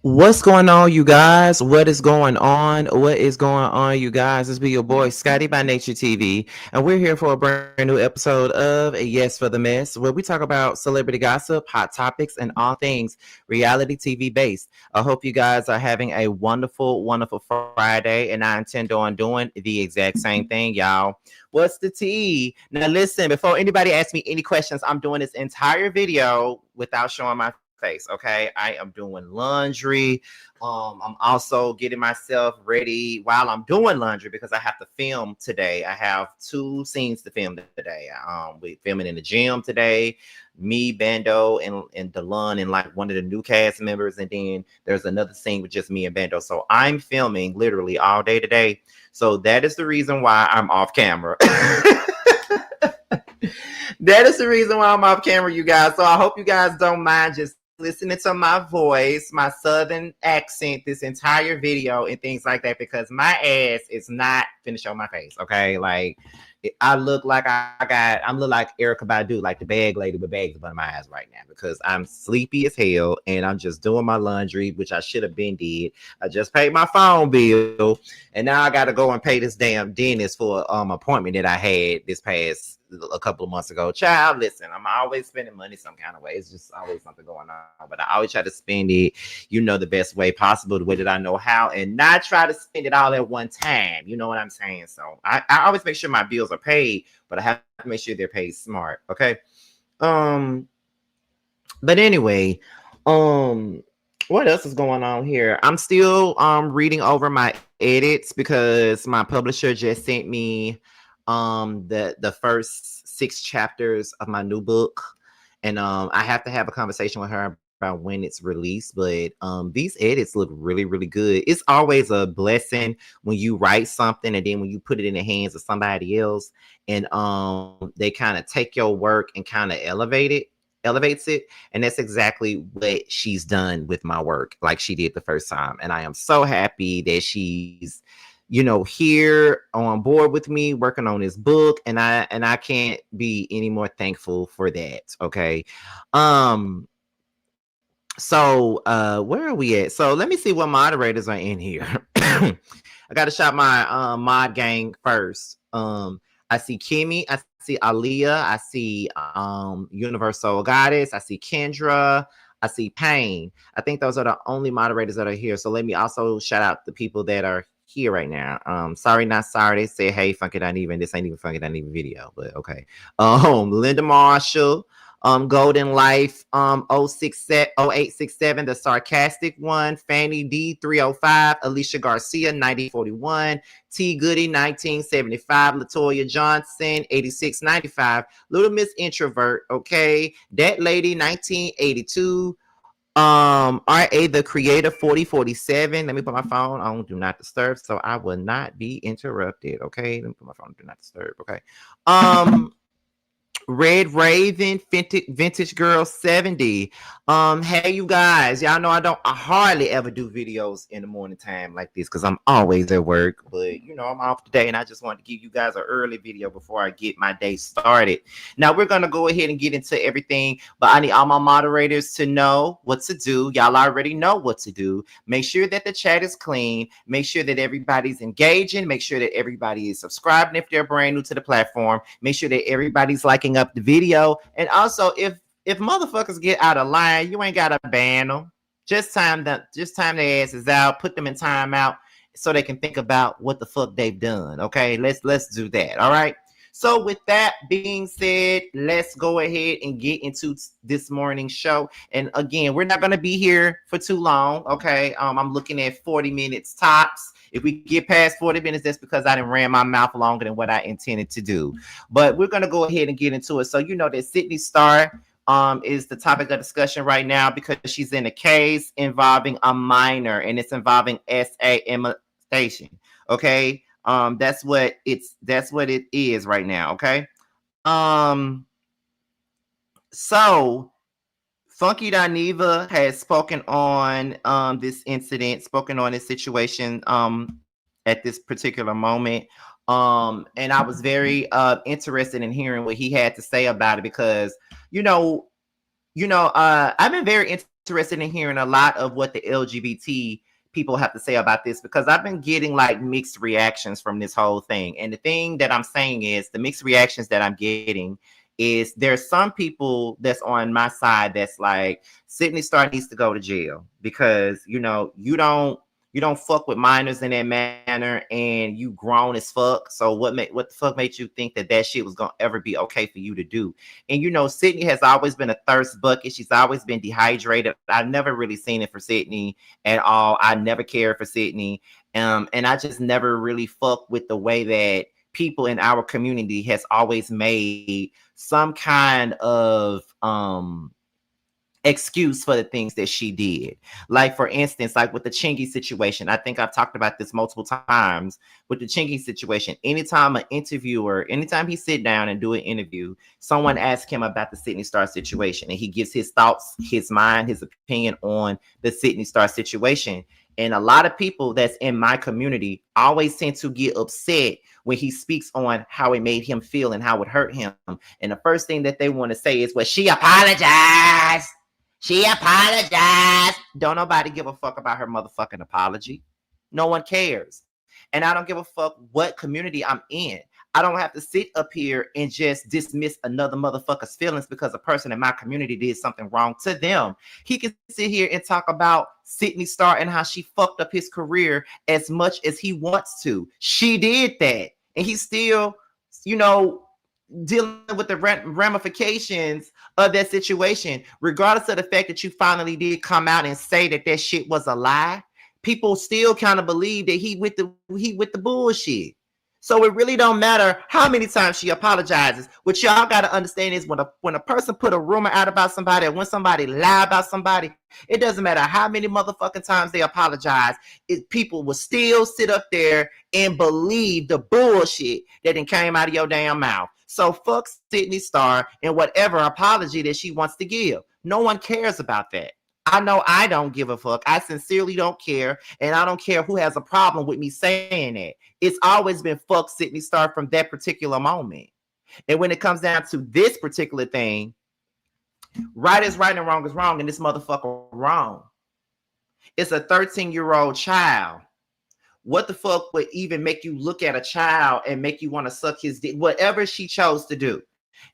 What's going on, you guys? What is going on? What is going on, you guys? This be your boy Scotty by Nature TV, and we're here for a brand new episode of Yes for the Mess, where we talk about celebrity gossip, hot topics, and all things reality TV based. I hope you guys are having a wonderful, wonderful Friday, and I intend on doing the exact same thing, y'all. What's the tea? Now, listen, before anybody asks me any questions, I'm doing this entire video without showing my face. Okay, I am doing laundry. I'm also getting myself ready while I'm doing laundry because I have to film today. I have two scenes to film today. We filming in the gym today. Me, Bando, and Delon, and like one of the new cast members, and then there's another scene with just me and Bando. So I'm filming literally all day today. So that is the reason why I'm off camera. That is the reason why I'm off camera, you guys. So I hope you guys don't mind just listening to my voice, my southern accent, this entire video and things like that, because my ass is not finna show my face. Okay, like I look like I'm look like Erica Badu, like the bag lady with bags above my eyes right now, because I'm sleepy as hell and I'm just doing my laundry, which I should have been did. I just paid my phone bill, and now I got to go and pay this damn dentist for appointment that I had this past a couple of months ago. Child, listen, I'm always spending money some kind of way. It's just always something going on, but I always try to spend it, the best way possible, the way that I know how, and not try to spend it all at one time. You know what I'm saying? So I always make sure my bills are paid, but I have to make sure they're paid smart. Okay. Um, but anyway, um, what else is going on here? I'm still reading over my edits because my publisher just sent me the first six chapters of my new book, and I have to have a conversation with her about when it's released. But these edits look really, really good. It's always a blessing when you write something and then when you put it in the hands of somebody else, and they kind of take your work and kind of elevates it. And that's exactly what she's done with my work, like she did the first time. And I am so happy that she's here on board with me working on this book, and I can't be any more thankful for that. Okay. um where are we at? So let me see what moderators are in here. I gotta shout my mod gang first. I see Kimmy, I see Aaliyah, I see Universal Goddess, I see Kendra, I see Pain. I think those are the only moderators that are here. So let me also shout out the people that are here right now. Sorry, not sorry. They say, hey, Funky Not Even. This ain't even Funky Not Even video, but okay. Linda Marshall, Golden Life, 0867, the sarcastic one, Fanny D305, Alicia Garcia, 9041, T Goody, 1975, Latoya Johnson, 8695, Little Miss Introvert, okay, That Lady, 1982, RA the Creator, 4047. Let me put my phone on Do Not Disturb so I will not be interrupted. Okay, let me put my phone on Do Not Disturb. Okay. Red Raven, Vintage Girl 70. Hey you guys, y'all know I hardly ever do videos in the morning time like this because I'm always at work, but I'm off today and I just wanted to give you guys an early video before I get my day started. Now we're gonna go ahead and get into everything, but I need all my moderators to know what to do. Y'all already know what to do. Make sure that the chat is clean, make sure that everybody's engaging, make sure that everybody is subscribing if they're brand new to the platform, make sure that everybody's liking up the video, and also if motherfuckers get out of line, you ain't gotta ban them. Just time their asses out, put them in timeout so they can think about what the fuck they've done. Okay, let's do that. All right. So with that being said, let's go ahead and get into this morning's show. And again, we're not gonna be here for too long. Okay. I'm looking at 40 minutes tops. If we get past 40 minutes, that's because I didn't ran my mouth longer than what I intended to do. But we're gonna go ahead and get into it. So that Sidney Starr is the topic of discussion right now because she's in a case involving a minor, and it's involving SA imitation. Okay. That's what it is right now. Okay. Um, so Funky Dineva has spoken on this incident, spoken on this situation at this particular moment. And I was very interested in hearing what he had to say about it because, I've been very interested interested in hearing a lot of what the LGBT people have to say about this, because I've been getting like mixed reactions from this whole thing. And the thing that I'm saying is the mixed reactions that I'm getting is there's some people that's on my side that's like, Sidney Starr needs to go to jail because, you know, you don't fuck with minors in that manner, and you grown as fuck. So what the fuck made you think that that shit was gonna ever be okay for you to do? And you know, Sidney has always been a thirst bucket. She's always been dehydrated. I've never really seen it for Sidney at all. I never cared for Sidney. And I just never really fuck with the way that people in our community has always made some kind of excuse for the things that she did. Like, for instance, like with the Chingy situation, I think I've talked about this multiple times with the Chingy situation. Anytime an interviewer, anytime he sit down and do an interview, someone asks him about the Sidney Starr situation, and he gives his thoughts, his mind, his opinion on the Sidney Starr situation. And a lot of people that's in my community always tend to get upset when he speaks on how it made him feel and how it hurt him. And the first thing that they want to say is, well, she apologized. She apologized. Don't nobody give a fuck about her motherfucking apology. No one cares. And I don't give a fuck what community I'm in. I don't have to sit up here and just dismiss another motherfucker's feelings because a person in my community did something wrong to them. He can sit here and talk about Sidney Starr and how she fucked up his career as much as he wants to. She did that. And he's still, you know, dealing with the ramifications of that situation, regardless of the fact that you finally did come out and say that that shit was a lie. People still kind of believe that he with the bullshit. So it really don't matter how many times she apologizes. What y'all got to understand is when a person put a rumor out about somebody, or when somebody lie about somebody, it doesn't matter how many motherfucking times they apologize. People will still sit up there and believe the bullshit that then came out of your damn mouth. So fuck Sidney Starr and whatever apology that she wants to give. No one cares about that. I know I don't give a fuck. I sincerely don't care. And I don't care who has a problem with me saying that. It's always been fuck Sidney Starr from that particular moment. And when it comes down to this particular thing, right is right and wrong is wrong. And this motherfucker wrong. It's a 13-year-old child. What the fuck would even make you look at a child and make you want to suck his dick? Whatever she chose to do,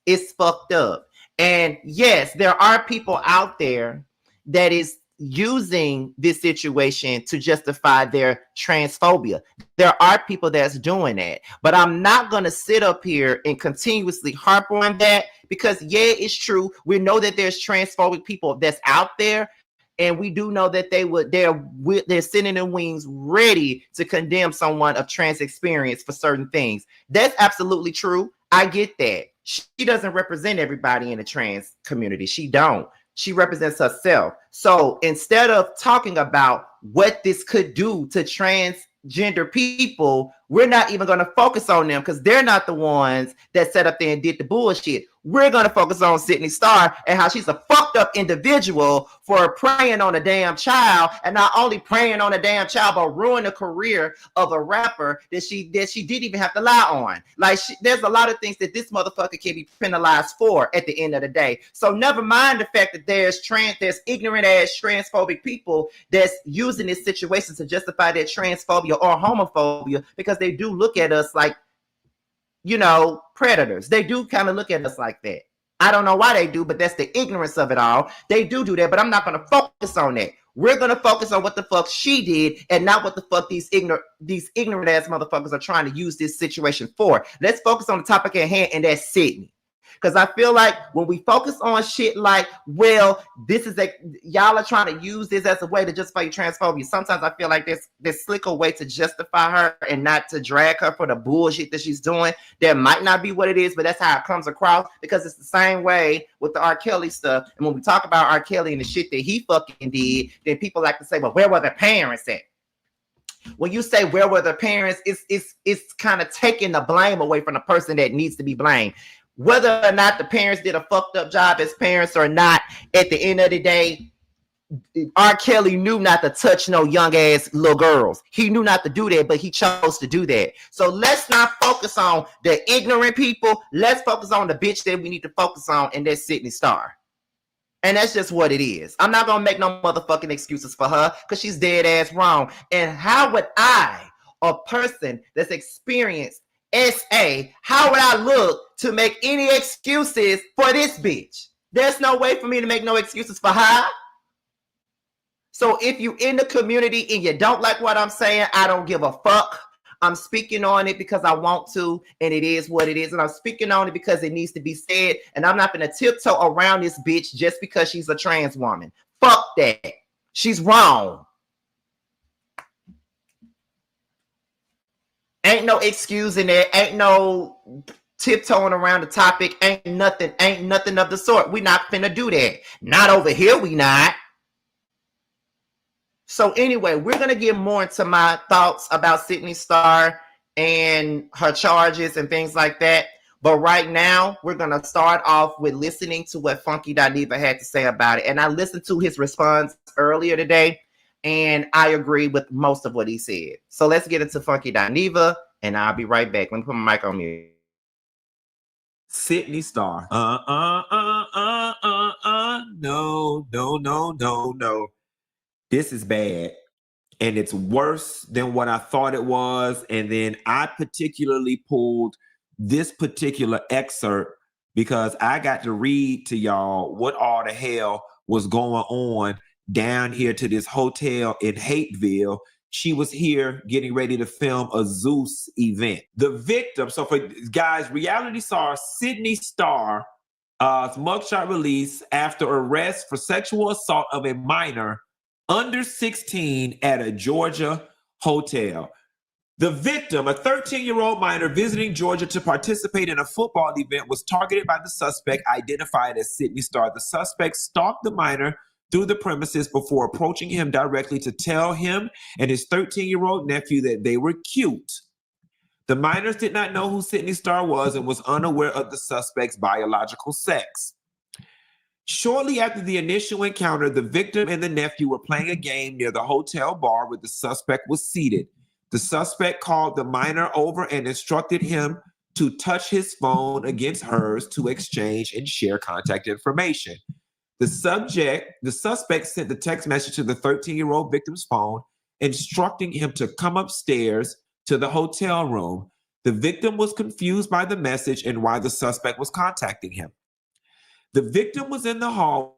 it's fucked up. And yes, there are people out there that is using this situation to justify their transphobia. There are people that's doing that, but I'm not going to sit up here and continuously harp on that, because yeah, it's true. We know that there's transphobic people that's out there, and we do know that they're sending in wings ready to condemn someone of trans experience for certain things. That's absolutely true. I get that. She doesn't represent everybody in the trans community. She don't. She represents herself. So instead of talking about what this could do to transgender people, we're not even going to focus on them because they're not the ones that sat up there and did the bullshit. We're going to focus on Sidney Starr and how she's a fucked up individual for preying on a damn child, and not only preying on a damn child, but ruin the career of a rapper that she didn't even have to lie on. Like, there's a lot of things that this motherfucker can be penalized for at the end of the day. So never mind the fact that there's ignorant ass transphobic people that's using this situation to justify their transphobia or homophobia, because they do look at us like, you know, predators. They do kind of look at us like that. I don't know why they do, but that's the ignorance of it all. They do that, but I'm not going to focus on that. We're going to focus on what the fuck she did and not what the fuck these ignorant ass motherfuckers are trying to use this situation for. Let's focus on the topic at hand, and that's Sidney. Because I feel like when we focus on shit like, well, y'all are trying to use this as a way to justify your transphobia. Sometimes I feel like this slicker way to justify her and not to drag her for the bullshit that she's doing. That might not be what it is, but that's how it comes across, because it's the same way with the R. Kelly stuff. And when we talk about R. Kelly and the shit that he fucking did, then people like to say, well, where were the parents at? When you say where were the parents, it's kind of taking the blame away from the person that needs to be blamed. Whether or not the parents did a fucked up job as parents or not, at the end of the day, R. Kelly knew not to touch no young ass little girls. He knew not to do that, but he chose to do that. So let's not focus on the ignorant people. Let's focus on the bitch that we need to focus on, and that's Sidney Starr. And that's just what it is. I'm not gonna make no motherfucking excuses for her because she's dead ass wrong. And how would I, a person that's experienced SA, how would I look to make any excuses for this bitch? There's no way for me to make no excuses for her. So if you in the community and you don't like what I'm saying, I don't give a fuck. I'm speaking on it because I want to, and it is what it is. And I'm speaking on it because it needs to be said. And I'm not going to tiptoe around this bitch just because she's a trans woman. Fuck that. She's wrong. Ain't no excusing it. Ain't no tiptoeing around the topic. Ain't nothing of the sort. We not finna do that. Not over here, we not. So anyway, we're going to get more into my thoughts about Sidney Starr and her charges and things like that. But right now, we're going to start off with listening to what Funky Dineva had to say about it. And I listened to his response earlier today, and I agree with most of what he said. So let's get into Funky Dineva, and I'll be right back. Let me put my mic on mute. Sidney Starr. No. This is bad. And it's worse than what I thought it was. And then I particularly pulled this particular excerpt because I got to read to y'all what all the hell was going on down here to this hotel in Hateville. She was here getting ready to film a Zeus event. The victim, so for guys, reality star Sidney Starr, mugshot release after arrest for sexual assault of a minor under 16 at a Georgia hotel. The victim, a 13-year-old minor visiting Georgia to participate in a football event, was targeted by the suspect identified as Sidney Starr. The suspect stalked the minor through the premises before approaching him directly to tell him and his 13-year-old nephew that they were cute. The minors did not know who Sidney Starr was and was unaware of the suspect's biological sex. Shortly after the initial encounter, the victim and the nephew were playing a game near the hotel bar where the suspect was seated. The suspect called the minor over and instructed him to touch his phone against hers to exchange and share contact information. The suspect sent the text message to the 13-year-old victim's phone, instructing him to come upstairs to the hotel room. The victim was confused by the message and why the suspect was contacting him. The victim was in the hallway.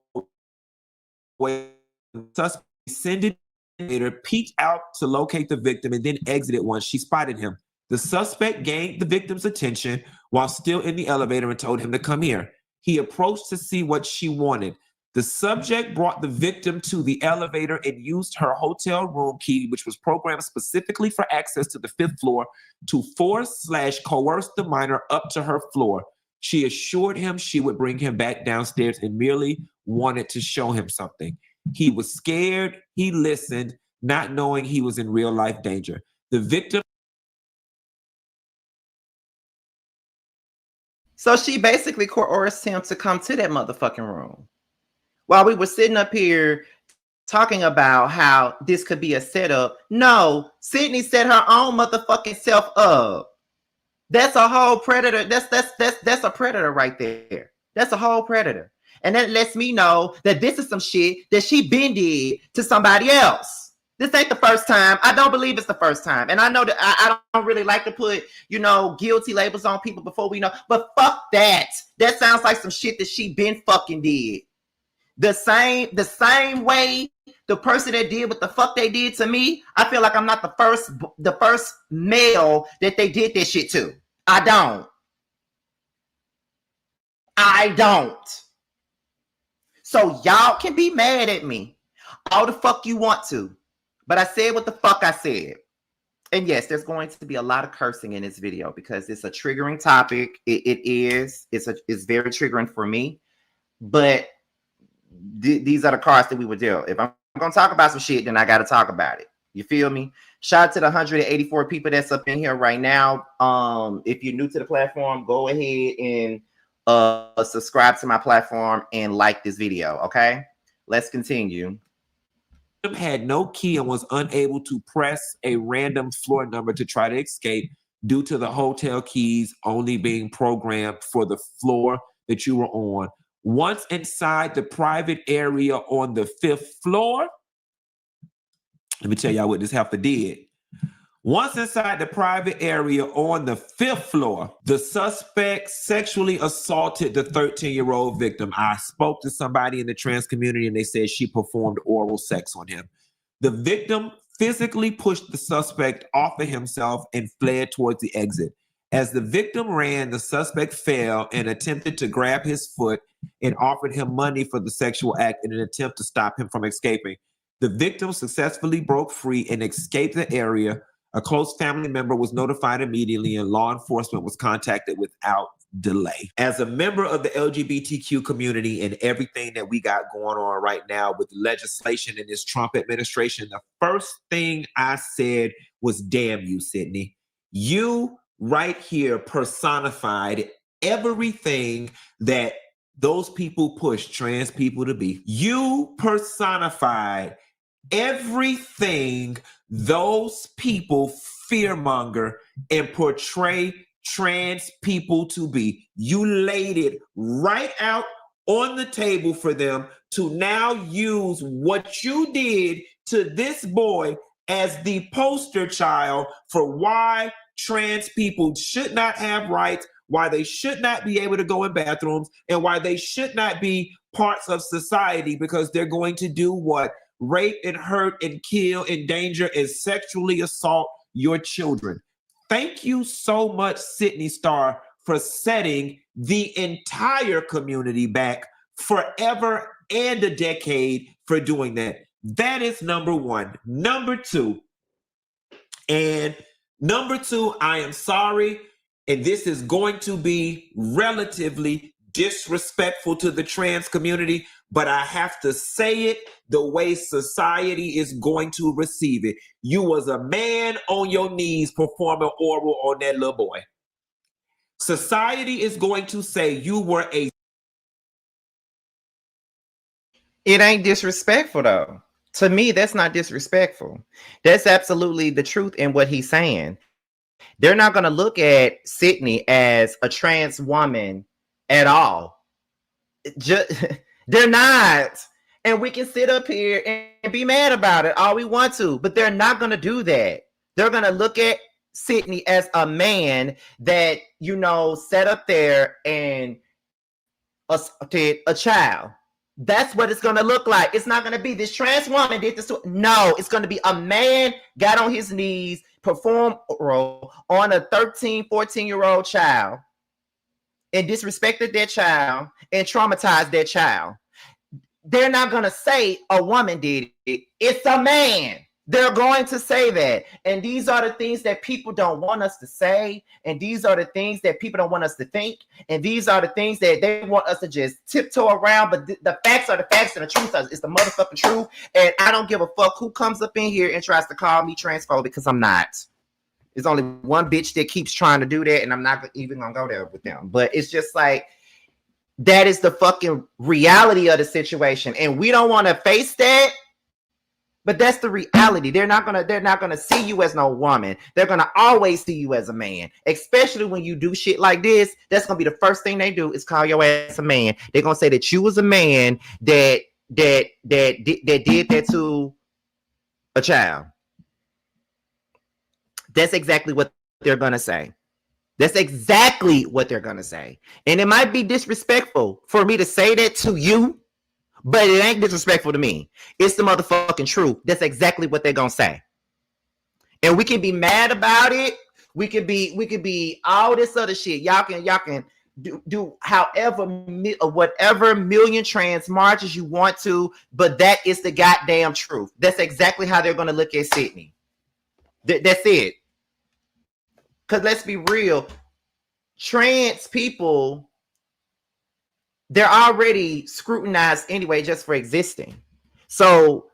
The suspect descended later, peeked out to locate the victim, and then exited once she spotted him. The suspect gained the victim's attention while still in the elevator and told him to come here. He approached to see what she wanted. The subject brought the victim to the elevator and used her hotel room key, which was programmed specifically for access to the 5th floor, to force/coerce the minor up to her floor. She assured him she would bring him back downstairs and merely wanted to show him something. He was scared. He listened, not knowing he was in real life danger. The victim. So she basically coerced him to come to that motherfucking room. While we were sitting up here talking about how this could be a setup, no, Sidney set her own motherfucking self up. That's a whole predator. That's a predator right there. That's a whole predator. And that lets me know that this is some shit that she been did to somebody else. This ain't the first time. I don't believe it's the first time. And I know that I don't really like to put, guilty labels on people before we know. But fuck that. That sounds like some shit that she been fucking did. The same way the person that did what the fuck they did to me, I feel like I'm not the first male that they did this shit to. I don't. So y'all can be mad at me all the fuck you want to, but I said what the fuck I said. And yes, there's going to be a lot of cursing in this video because it's a triggering topic. It's very triggering for me, but these are the cards that we would deal. If I'm going to talk about some shit, then I got to talk about it. You feel me? Shout out to the 184 people that's up in here right now. If you're new to the platform, go ahead and subscribe to my platform and like this video. Okay, let's continue. Had no key and was unable to press a random floor number to try to escape due to the hotel keys only being programmed for the floor that you were on. Once inside the private area on the 5th floor, let me tell y'all what this heifer did. Once inside the private area on the 5th floor, the suspect sexually assaulted the 13-year-old victim. I spoke to somebody in the trans community and they said she performed oral sex on him. The victim physically pushed the suspect off of himself and fled towards the exit. As the victim ran, the suspect fell and attempted to grab his foot and offered him money for the sexual act in an attempt to stop him from escaping. The victim successfully broke free and escaped the area. A close family member was notified immediately and law enforcement was contacted without delay. As a member of the LGBTQ community and everything that we got going on right now with legislation in this Trump administration, the first thing I said was, damn you, Sidney. You right here personified everything that those people push trans people to be. You personified everything those people fearmonger and portray trans people to be. You laid it right out on the table for them to now use what you did to this boy as the poster child for why trans people should not have rights, why they should not be able to go in bathrooms, and why they should not be parts of society because they're going to do what? Rape and hurt and kill, endanger, and sexually assault your children. Thank you so much, Sidney Starr, for setting the entire community back forever and a decade for doing that. That is number one. Number two, I am sorry, and this is going to be relatively disrespectful to the trans community, but I have to say it the way society is going to receive it. You was a man on your knees performing oral on that little boy. Society is going to say you were a... It ain't disrespectful though. To me, that's not disrespectful. That's absolutely the truth in what he's saying. They're not going to look at Sidney as a trans woman at all. They're not. And we can sit up here and be mad about it all we want to, but they're not going to do that. They're going to look at Sidney as a man that, you know, sat up there and assaulted a child. That's what it's going to look like. It's not going to be this trans woman did this. No, it's going to be a man got on his knees, performed oral on a 13, 14-year-old child and disrespected that child and traumatized that child. They're not going to say a woman did it. It's a man. They're going to say that. And these are the things that people don't want us to say. And these are the things that people don't want us to think. And these are the things that they want us to just tiptoe around. But the facts are the facts and the truth is the motherfucking truth. And I don't give a fuck who comes up in here and tries to call me transphobic because I'm not. There's only one bitch that keeps trying to do that. And I'm not even going to go there with them. But it's just like, that is the fucking reality of the situation. And we don't want to face that. But that's the reality. They're not gonna see you as no woman. They're gonna always see you as a man. Especially when you do shit like this. That's gonna be the first thing they do is call your ass a man. They're gonna say that you was a man that did that to a child. That's exactly what they're gonna say. That's exactly what they're gonna say. And it might be disrespectful for me to say that to you. But it ain't disrespectful to me. It's the motherfucking truth. That's exactly what they're gonna say. And we can be mad about it. We could be all this other shit. Y'all can do however whatever million trans marches you want to, but that is the goddamn truth. That's exactly how they're gonna look at Sidney. That's it. Because let's be real, trans people, they're already scrutinized anyway just for existing. So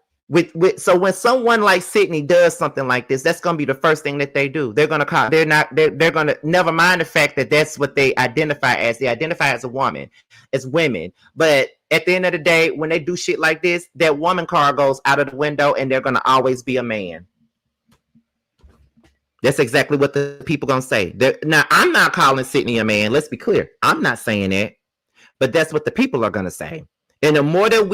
so when someone like Sidney does something like this, that's gonna be the first thing that they do. They're gonna never mind the fact that that's what they identify as. They identify as a woman, as women. But at the end of the day, when they do shit like this, that woman card goes out of the window and they're gonna always be a man. That's exactly what the people gonna say. Now, I'm not calling Sidney a man. Let's be clear. I'm not saying that. but that's what the people are gonna say. And the more that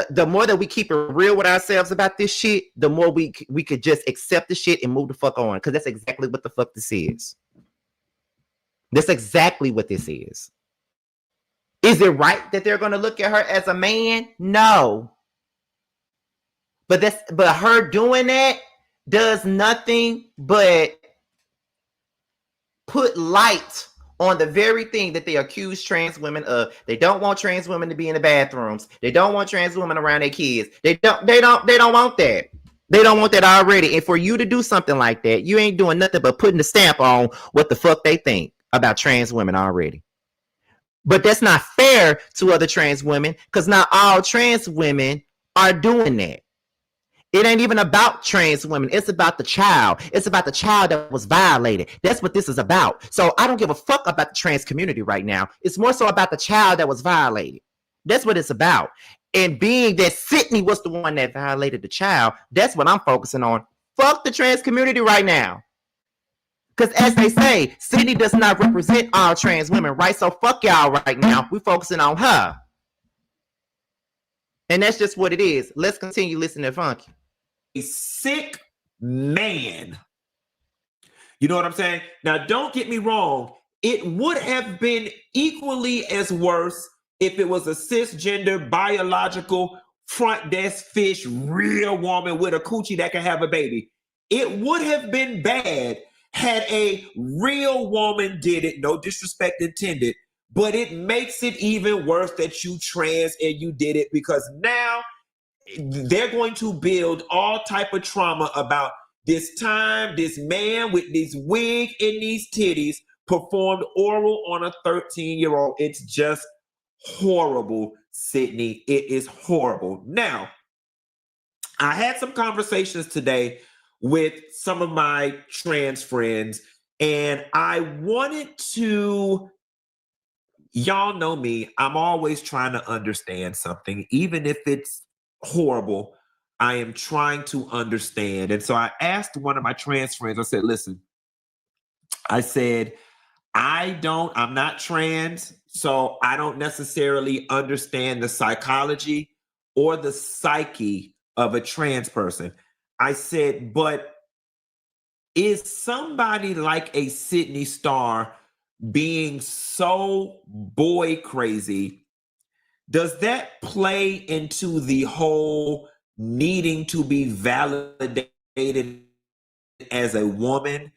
the more that we keep it real with ourselves about this shit, the more we could just accept the shit and move the fuck on. Because that's exactly what the fuck this is. That's exactly what this is. Is it right that they're gonna look at her as a man? No. But her doing that does nothing but put light on the very thing that they accuse trans women of. They don't want trans women to be in the bathrooms. They don't want trans women around their kids. They don't want that. They don't want that already. And for you to do something like that, you ain't doing nothing but putting the stamp on what the fuck they think about trans women already. But that's not fair to other trans women, because not all trans women are doing that. It ain't even about trans women. It's about the child. It's about the child that was violated. That's what this is about. So I don't give a fuck about the trans community right now. It's more so about the child that was violated. That's what it's about. And being that Sidney was the one that violated the child, that's what I'm focusing on. Fuck the trans community right now. Because as they say, Sidney does not represent all trans women, right? So fuck y'all right now. We're focusing on her. And that's just what it is. Let's continue listening to Funky. A sick man. You know what I'm saying? Now, don't get me wrong. It would have been equally as worse if it was a cisgender, biological, front desk fish, real woman with a coochie that can have a baby. It would have been bad had a real woman did it. No disrespect intended. But it makes it even worse that you trans and you did it, because now they're going to build all type of trauma about this time this man with this wig and these titties performed oral on a 13-year-old. It's just horrible, Sidney. It is horrible. Now, I had some conversations today with some of my trans friends, and I wanted to, y'all know me, I'm always trying to understand something, even if it's horrible. I am trying to understand. And so I asked one of my trans friends, I said, listen, I said, I'm not trans, so I don't necessarily understand the psychology or the psyche of a trans person. I said, but is somebody like a Sidney Starr being so boy crazy, does that play into the whole needing to be validated as a woman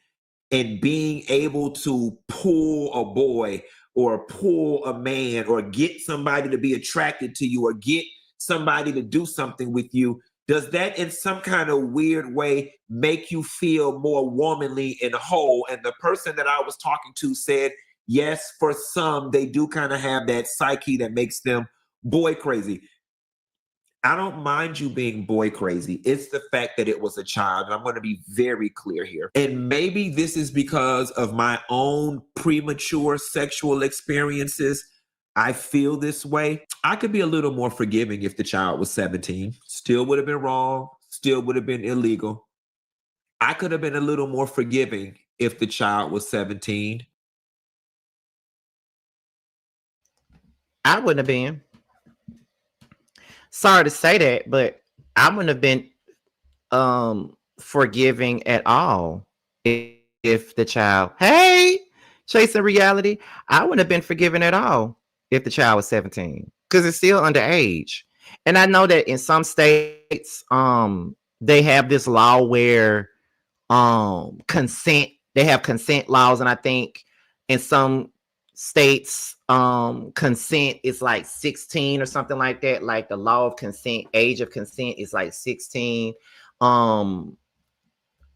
and being able to pull a boy or pull a man or get somebody to be attracted to you or get somebody to do something with you? Does that in some kind of weird way make you feel more womanly and whole? And the person that I was talking to said, yes, for some, they do kind of have that psyche that makes them boy crazy. I don't mind you being boy crazy. It's the fact that it was a child. And I'm going to be very clear here. And maybe this is because of my own premature sexual experiences. I feel this way. I could be a little more forgiving if the child was 17. Still would have been wrong. Still would have been illegal. I could have been a little more forgiving if the child was 17. I wouldn't have been. Sorry to say that, but I wouldn't have been forgiving at all if the child, hey, chasing reality, I wouldn't have been forgiving at all if the child was 17, because it's still underage. And I know that in some states, they have this law where they have consent laws, and I think in some states consent is like 16 or something like that. Like the law of consent, age of consent is like 16.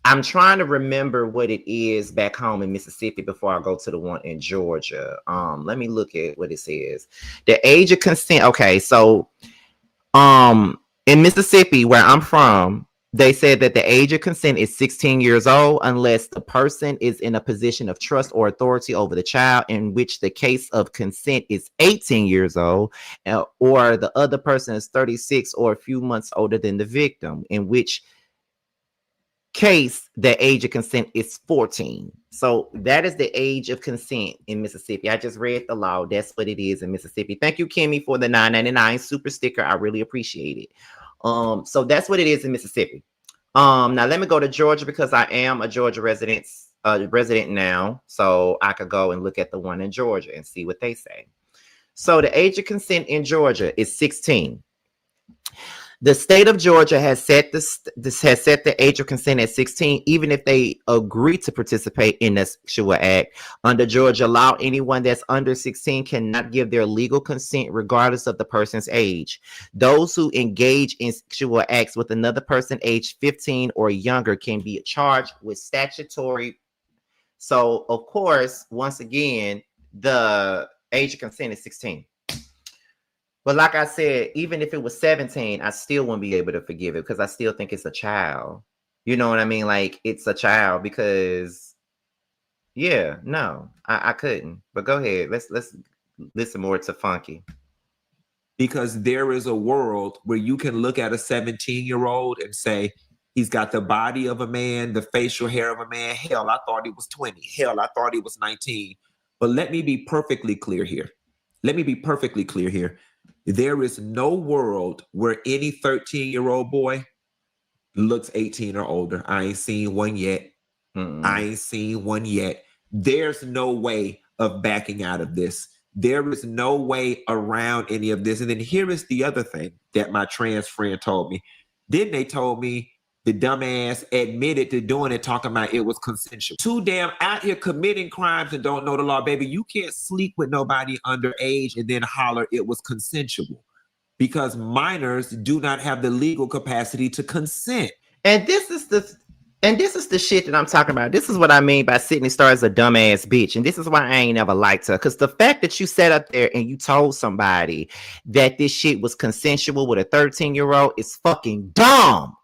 I'm trying to remember what it is back home in Mississippi before I go to the one in Georgia. Let me look at what it says. The age of consent. Okay, so in Mississippi, where I'm from, they said that the age of consent is 16 years old unless the person is in a position of trust or authority over the child, in which the case of consent is 18 years old, or the other person is 36 or a few months older than the victim, in which case, the age of consent is 14. So that is the age of consent in Mississippi. I just read the law. That's what it is in Mississippi. Thank you, Kimmy, for the $9.99 super sticker. I really appreciate it. So that's what it is in Mississippi. Now let me go to Georgia because I am a Georgia resident now. So I could go and look at the one in Georgia and see what they say. So the age of consent in Georgia is 16. The state of Georgia has set the age of consent at 16, even if they agree to participate in the sexual act. Under Georgia law, anyone that's under 16 cannot give their legal consent regardless of the person's age. Those who engage in sexual acts with another person aged 15 or younger can be charged with statutory. So, of course, once again, the age of consent is 16. But like I said, even if it was 17, I still wouldn't be able to forgive it because I still think it's a child. You know what I mean? Like, it's a child because, yeah, no, I couldn't. But go ahead. Let's listen more to Funky. Because there is a world where you can look at a 17-year-old and say, he's got the body of a man, the facial hair of a man. Hell, I thought he was 20. Hell, I thought he was 19. But let me be perfectly clear here. There is no world where any 13-year-old boy looks 18 or older. I ain't seen one yet. There's no way of backing out of this. There is no way around any of this. And then here is the other thing that my trans friend told me. Then they told me the dumbass admitted to doing it, talking about it was consensual. Too damn out here committing crimes and don't know the law, baby. You can't sleep with nobody underage and then holler it was consensual, because minors do not have the legal capacity to consent. And this is the shit that I'm talking about. This is what I mean by Sidney Starr is a dumbass bitch. And this is why I ain't never liked her. Because the fact that you sat up there and you told somebody that this shit was consensual with a 13-year-old is fucking dumb.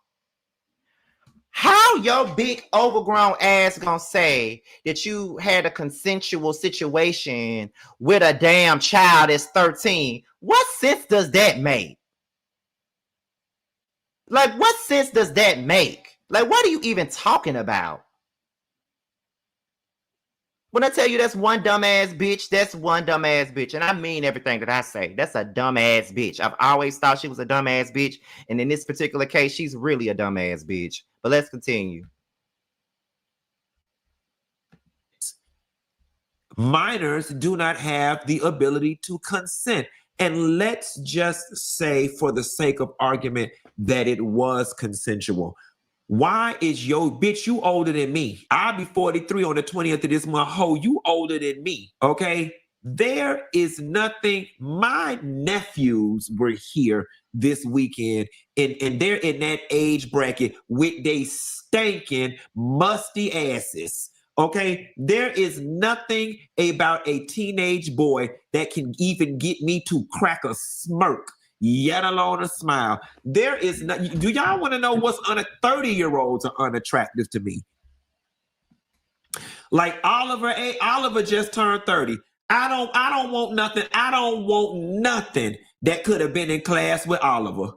How your big overgrown ass gonna say that you had a consensual situation with a damn child that's 13? What sense does that make? Like, what sense does that make? Like, what are you even talking about? When I tell you that's one dumbass bitch, that's one dumbass bitch. And I mean everything that I say. That's a dumbass bitch. I've always thought she was a dumbass bitch. And in this particular case, she's really a dumbass bitch. But let's continue. Minors do not have the ability to consent. And let's just say, for the sake of argument, that it was consensual. Why is bitch, you older than me? I'll be 43 on the 20th of this month. Ho, you older than me, okay? There is nothing. My nephews were here this weekend, and they're in that age bracket with they stinking, musty asses. Okay, there is nothing about a teenage boy that can even get me to crack a smirk, yet alone a smile. There is no. Do y'all want to know what's 30-year-olds are unattractive to me? Like Oliver just turned 30. I don't want nothing. I don't want nothing that could have been in class with Oliver.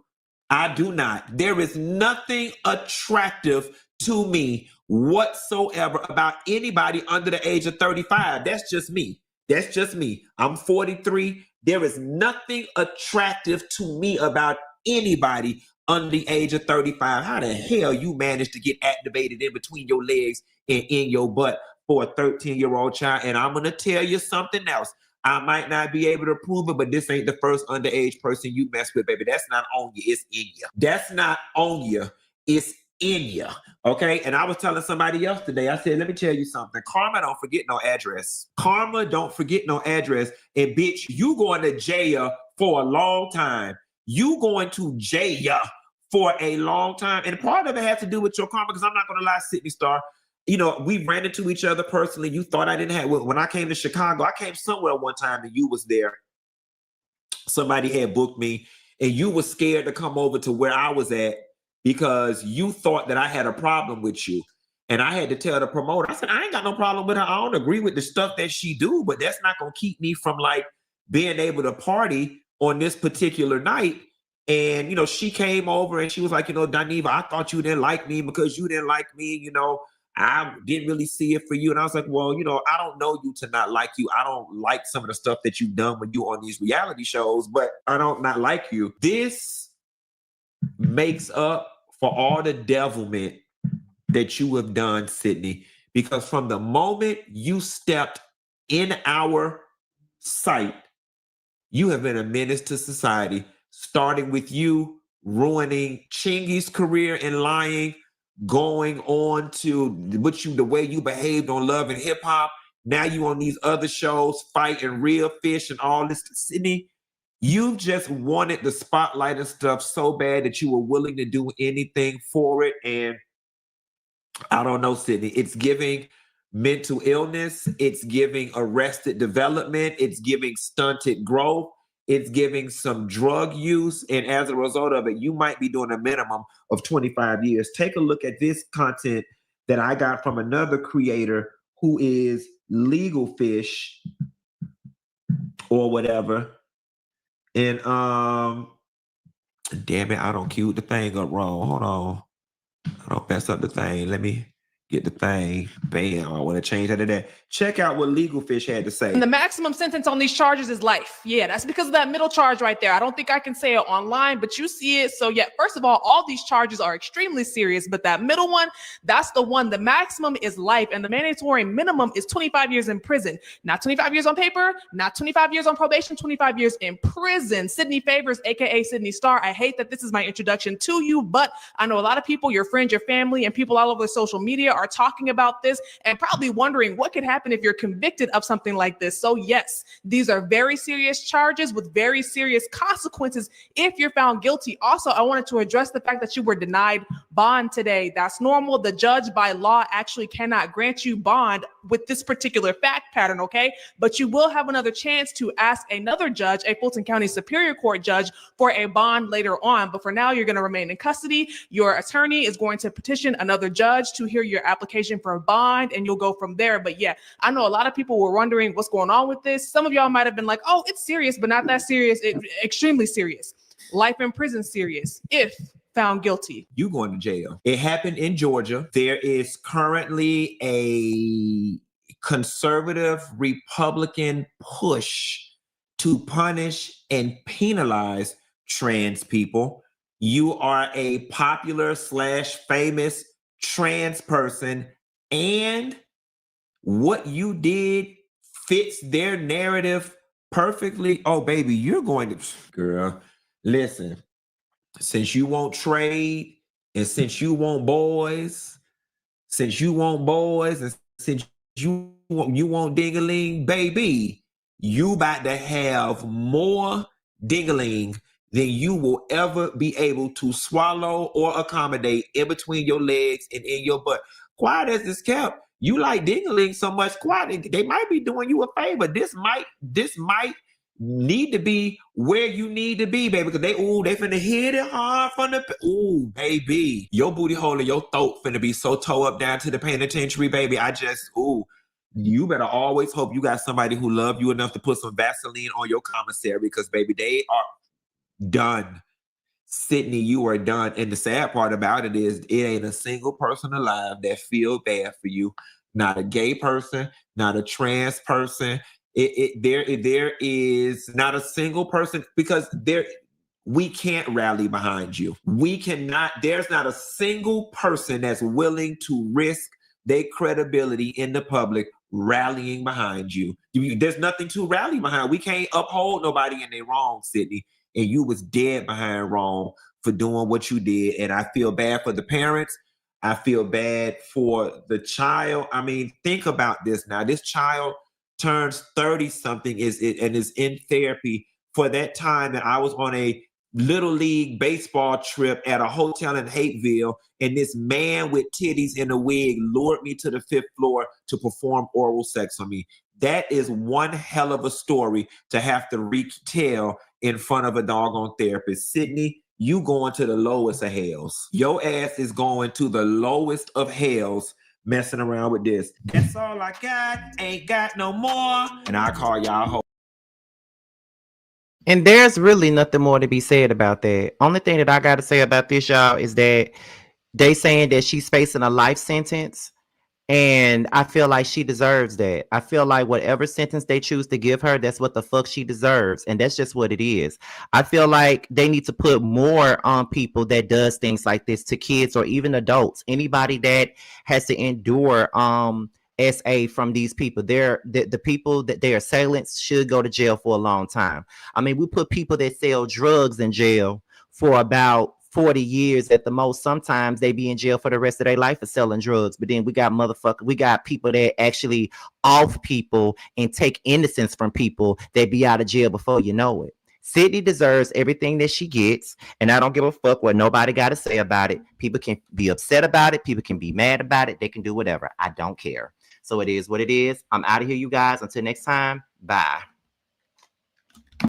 I do not. There is nothing attractive to me whatsoever about anybody under the age of 35. That's just me. I'm 43. There is nothing attractive to me about anybody under the age of 35. How the hell you managed to get activated in between your legs and in your butt for a 13-year-old child? And I'm going to tell you something else. I might not be able to prove it, but this ain't the first underage person you mess with, baby. That's not on you. It's in you. That's not on you. It's in you. Okay? And I was telling somebody else today, I said, let me tell you something. Karma don't forget no address. Karma don't forget no address. And bitch, you going to jail for a long time. You going to jail for a long time. And part of it has to do with your karma, because I'm not going to lie, Sidney Starr. You know, we ran into each other personally. You thought I didn't have, when I came to Chicago, I came somewhere one time and you was there. Somebody had booked me and you was scared to come over to where I was at because you thought that I had a problem with you. And I had to tell the promoter, I said, I ain't got no problem with her. I don't agree with the stuff that she do, but that's not going to keep me from like being able to party on this particular night. And, she came over and she was like, Dineva, I thought you didn't like me because you didn't like me. I didn't really see it for you. And I was like, well, I don't know you to not like you. I don't like some of the stuff that you've done when you on these reality shows, but I don't not like you. This makes up for all the devilment that you have done, Sidney, because from the moment you stepped in our sight, you have been a menace to society, starting with you ruining Chingy's career in lying, going on to the way you behaved on Love and Hip Hop. Now you on these other shows, fighting Real Fish and all this. Sidney, you just wanted the spotlight and stuff so bad that you were willing to do anything for it. And I don't know, Sidney, it's giving mental illness, it's giving arrested development, it's giving stunted growth, it's giving some drug use. And as a result of it, you might be doing a minimum of 25 years. Take a look at this content that I got from another creator who is Legal Fish or whatever. And damn it, I don't queue the thing up wrong. Hold on. I don't mess up the thing. Let me get the thing. Bam. I want to change that to that. Check out what Legal Fish had to say. And the maximum sentence on these charges is life. Yeah, that's because of that middle charge right there. I don't think I can say it online, but you see it. So yeah, first of all these charges are extremely serious, but that middle one, that's the one. The maximum is life, and the mandatory minimum is 25 years in prison. Not 25 years on paper, not 25 years on probation, 25 years in prison. Sidney Favors, aka Sidney Starr. I hate that this is my introduction to you, but I know a lot of people, your friends, your family, and people all over social media are talking about this and probably wondering what could happen if you're convicted of something like this. So yes, these are very serious charges with very serious consequences if you're found guilty. Also, I wanted to address the fact that you were denied bond today. That's normal. The judge by law actually cannot grant you bond with this particular fact pattern, okay? But you will have another chance to ask another judge, a Fulton County Superior Court judge, for a bond later on. But for now, you're going to remain in custody. Your attorney is going to petition another judge to hear your application for a bond, and you'll go from there. But yeah, I know a lot of people were wondering what's going on with this. Some of y'all might have been like, oh, it's serious, but not that serious. Extremely serious. Life in prison serious if found guilty. You going to jail. It happened in Georgia. There is currently a conservative Republican push to punish and penalize trans people. You are a popular / famous trans person, and what you did fits their narrative perfectly. Oh, baby, you're going to, girl, listen, since you won't trade and since you want boys, and since you want ding-a-ling, baby, you about to have more ding-a-ling than you will ever be able to swallow or accommodate in between your legs and in your butt. Quiet as it's kept. You like ding-a-ling so much, quiet. They might be doing you a favor. This might need to be where you need to be, baby, because they finna hit it hard from the, baby. Your booty hole and your throat finna be so toe up down to the penitentiary, baby. You better always hope you got somebody who love you enough to put some Vaseline on your commissary, because, baby, they are done. Sidney, you are done. And the sad part about it is it ain't a single person alive that feel bad for you. Not a gay person, not a trans person. There is not a single person, because we can't rally behind you. We cannot. There's not a single person that's willing to risk their credibility in the public rallying behind you. There's nothing to rally behind. We can't uphold nobody in their wrong, Sidney. And you was dead behind wrong for doing what you did. And I feel bad for the parents. I feel bad for the child. I mean, think about this now. This child turns 30-something and is in therapy for that time that I was on a little league baseball trip at a hotel in Hateville, and this man with titties in a wig lured me to the 5th floor to perform oral sex on me. That is one hell of a story to have to retell in front of a doggone therapist. Sidney, you going to the lowest of hells. Your ass is going to the lowest of hells messing around with this. That's all I got. Ain't got no more. And I call y'all And there's really nothing more to be said about that. Only thing that I got to say about this, y'all, is that they saying that she's facing a life sentence. And I feel like she deserves that. I feel like whatever sentence they choose to give her, that's what the fuck she deserves. And that's just what it is. I feel like they need to put more on people that does things like this to kids or even adults. Anybody that has to endure SA from these people. They're the people that their assailants should go to jail for a long time. I mean, we put people that sell drugs in jail for about 40 years at the most. Sometimes they be in jail for the rest of their life for selling drugs. But then we got people that actually off people and take innocence from people that be out of jail before you know it. Sidney deserves everything that she gets, and I don't give a fuck what nobody got to say about it. People can be upset about it. People can be mad about it. They can do whatever. I don't care. So it is what it is. I'm out of here, you guys. Until next time, bye.